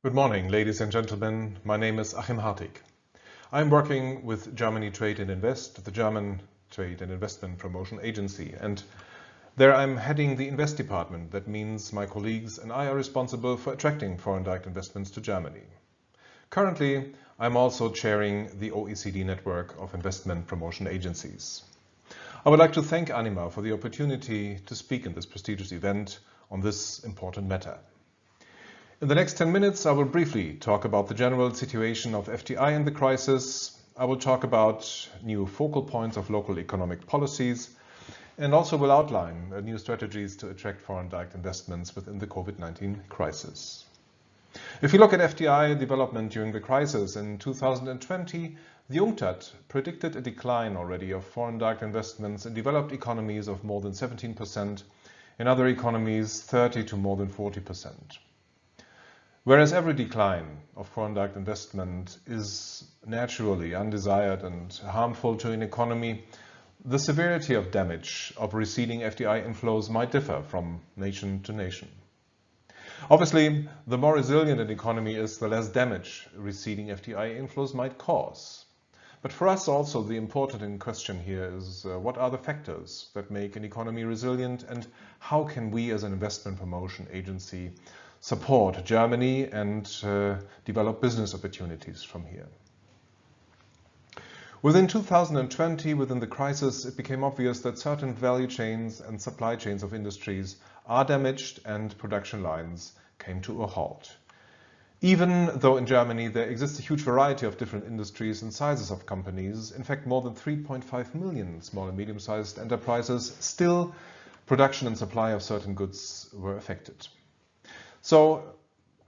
Good morning, ladies and gentlemen. My name is Achim Hartig. I'm working with Germany Trade and Invest, the German Trade and Investment Promotion Agency, and there I'm heading the Invest department. That means my colleagues and I are responsible for attracting foreign direct investments to Germany. Currently, I'm also chairing the OECD network of investment promotion agencies. I would like to thank ANIMA for the opportunity to speak in this prestigious event on this important matter. In the next 10 minutes, I will briefly talk about the general situation of FDI in the crisis. I will talk about new focal points of local economic policies and also will outline new strategies to attract foreign direct investments within the COVID-19 crisis. If you look at FDI development during the crisis in 2020, the UNCTAD predicted a decline already of foreign direct investments in developed economies of more than 17%, in other economies 30 to more than 40%. Whereas every decline of foreign direct investment is naturally undesired and harmful to an economy, the severity of damage of receding FDI inflows might differ from nation to nation. Obviously, the more resilient an economy is, the less damage receding FDI inflows might cause. But for us also, the important question here is what are the factors that make an economy resilient, and how can we as an investment promotion agency support Germany and develop business opportunities from here. Within 2020, within the crisis, it became obvious that certain value chains and supply chains of industries are damaged and production lines came to a halt. Even though in Germany there exists a huge variety of different industries and sizes of companies, in fact more than 3.5 million small and medium-sized enterprises, still production and supply of certain goods were affected. So,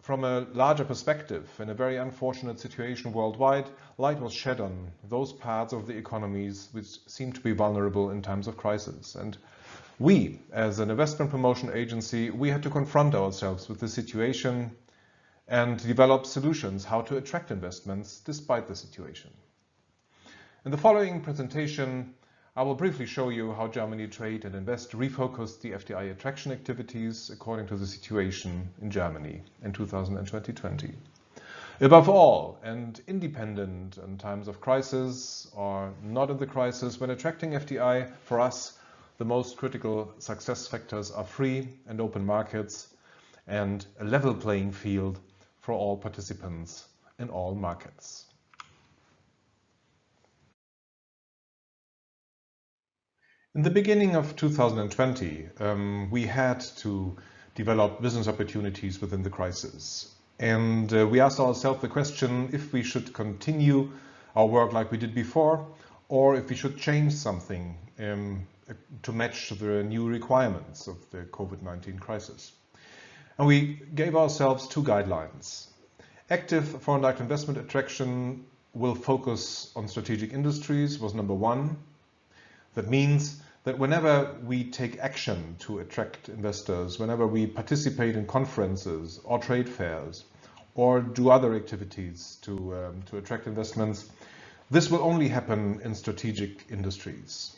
from a larger perspective, in a very unfortunate situation worldwide, light was shed on those parts of the economies which seem to be vulnerable in times of crisis. And we, as an investment promotion agency, we had to confront ourselves with the situation and develop solutions how to attract investments despite the situation. In the following presentation, I will briefly show you how Germany Trade and Invest refocused the FDI attraction activities according to the situation in Germany in 2020. Above all, and independent in times of crisis or not in the crisis, when attracting FDI, for us, the most critical success factors are free and open markets and a level playing field for all participants in all markets. In the beginning of 2020, we had to develop business opportunities within the crisis. And we asked ourselves the question if we should continue our work like we did before, or if we should change something to match the new requirements of the COVID-19 crisis. And we gave ourselves two guidelines. Active foreign direct investment attraction will focus on strategic industries was number one. That means that whenever we take action to attract investors, whenever we participate in conferences or trade fairs or do other activities to attract investments, this will only happen in strategic industries.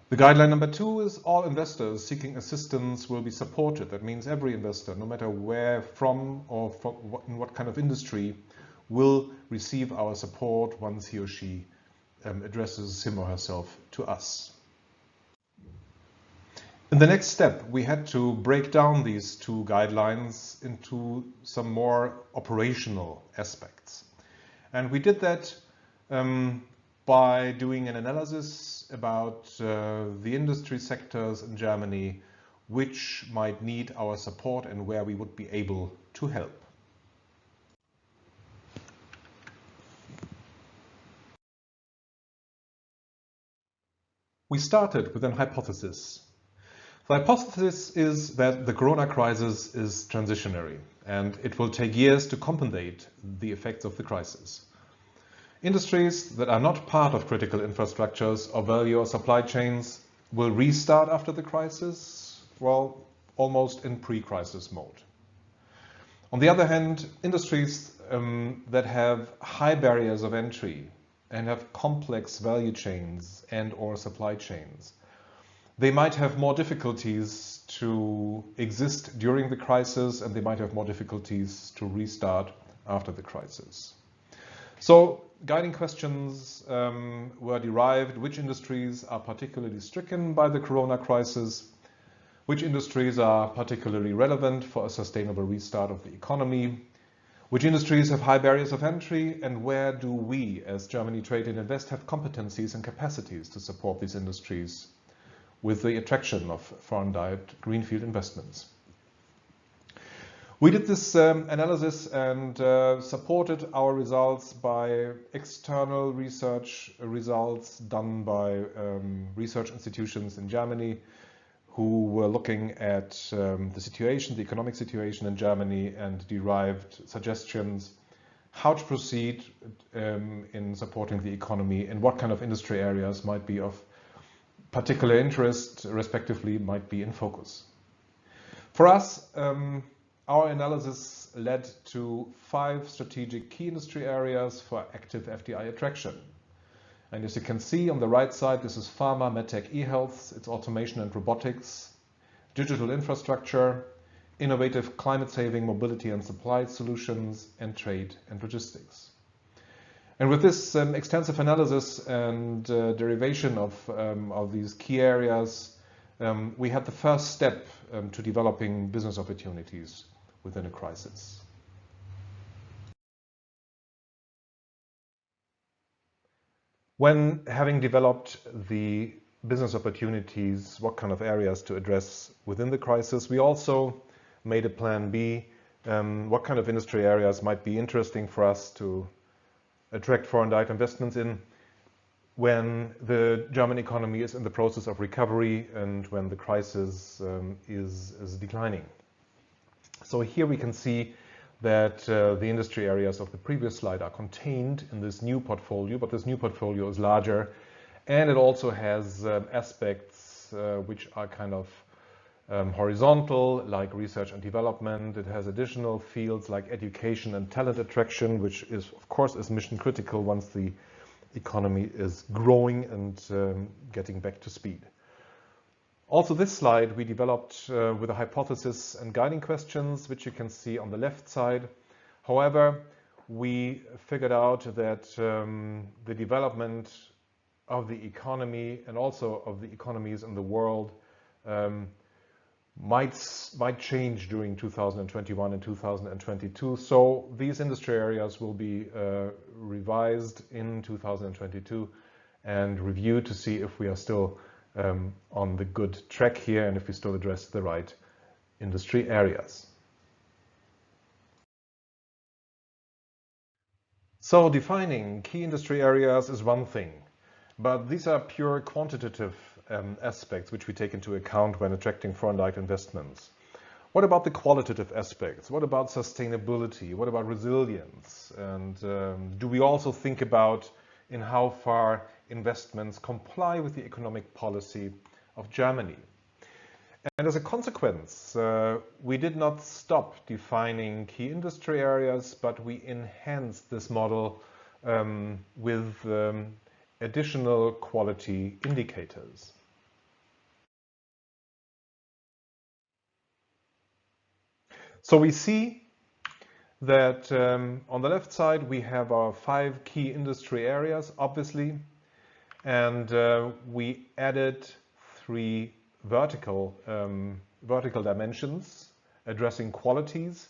The guideline number two is all investors seeking assistance will be supported. That means every investor, no matter where from or in what kind of industry, will receive our support once he or she addresses him or herself to us. In the next step, we had to break down these two guidelines into some more operational aspects. And we did that by doing an analysis about the industry sectors in Germany which might need our support and where we would be able to help. We started with an hypothesis. The hypothesis is that the corona crisis is transitionary and it will take years to compensate the effects of the crisis. Industries that are not part of critical infrastructures or value or supply chains will restart after the crisis, well, almost in pre-crisis mode. On the other hand, industries that have high barriers of entry and have complex value chains and or supply chains they might have more difficulties to exist during the crisis, and they might have more difficulties to restart after the crisis. So guiding questions were derived: which industries are particularly stricken by the corona crisis? Which industries are particularly relevant for a sustainable restart of the economy? Which industries have high barriers of entry? And where do we, as Germany Trade and Invest, have competencies and capacities to support these industries with the attraction of foreign direct greenfield investments? We did this analysis and supported our results by external research results done by research institutions in Germany who were looking at the situation, the economic situation in Germany, and derived suggestions how to proceed in supporting the economy and what kind of industry areas might be of particular interest, respectively, might be in focus. For us, our analysis led to 5 strategic key industry areas for active FDI attraction. And as you can see on the right side, this is pharma, medtech, e-health, it's automation and robotics, digital infrastructure, innovative climate-saving mobility and supply solutions, and trade and logistics. And with this extensive analysis and derivation of these key areas, we had the first step to developing business opportunities within a crisis. When having developed the business opportunities, what kind of areas to address within the crisis, we also made a plan B, what kind of industry areas might be interesting for us to attract foreign direct investments in when the German economy is in the process of recovery and when the crisis is declining. So here we can see that the industry areas of the previous slide are contained in this new portfolio, but this new portfolio is larger, and it also has aspects which are kind of horizontal, like research and development. It has additional fields like education and talent attraction, which is, of course, is mission critical once the economy is growing and getting back to speed. Also, this slide we developed with a hypothesis and guiding questions, which you can see on the left side. However, we figured out that the development of the economy and also of the economies in the world might change during 2021 and 2022. So these industry areas will be revised in 2022 and reviewed to see if we are still on the good track here and if we still address the right industry areas. So defining key industry areas is one thing, but these are pure quantitative aspects which we take into account when attracting foreign direct investments. What about the qualitative aspects? What about sustainability? What about resilience? And do we also think about in how far investments comply with the economic policy of Germany? And as a consequence, we did not stop defining key industry areas, but we enhanced this model with additional quality indicators. So we see that on the left side we have our 5 key industry areas, obviously, and we added 3 vertical dimensions addressing qualities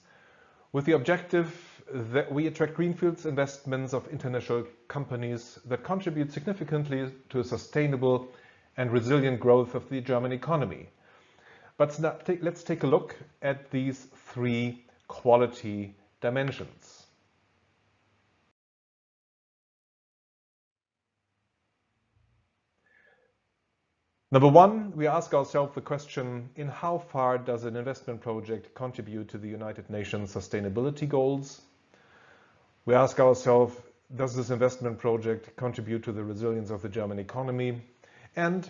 with the objective that we attract greenfields investments of international companies that contribute significantly to a sustainable and resilient growth of the German economy. But let's take a look at these 3 quality dimensions. Number 1, we ask ourselves the question, in how far does an investment project contribute to the United Nations sustainability goals? We ask ourselves, does this investment project contribute to the resilience of the German economy? And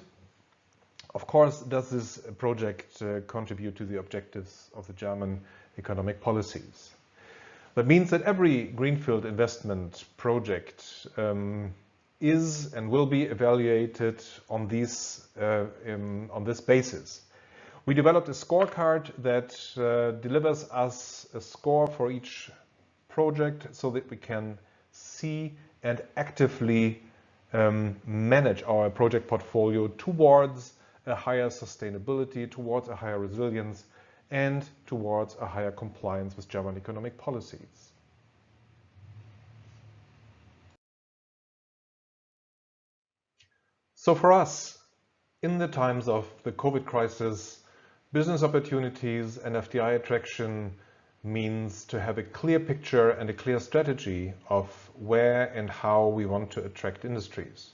of course, does this project contribute to the objectives of the German economic policies? That means that every greenfield investment project is and will be evaluated on this basis. We developed a scorecard that delivers us a score for each project so that we can see and actively manage our project portfolio towards a higher sustainability, towards a higher resilience, and towards a higher compliance with German economic policies. So for us, in the times of the COVID crisis, business opportunities and FDI attraction means to have a clear picture and a clear strategy of where and how we want to attract industries.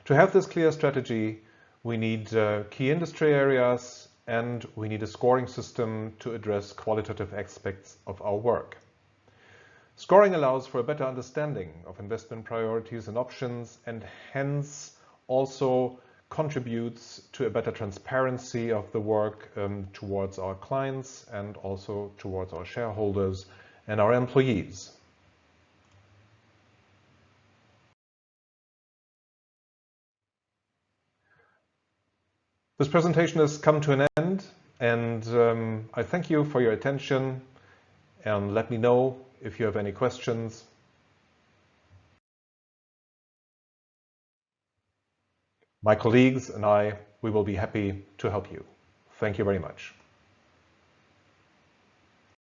To have this clear strategy, we need key industry areas and we need a scoring system to address qualitative aspects of our work. Scoring allows for a better understanding of investment priorities and options, and hence also contributes to a better transparency of the work towards our clients and also towards our shareholders and our employees. This presentation has come to an end, and I thank you for your attention, and let me know if you have any questions. My colleagues and I, we will be happy to help you. Thank you very much.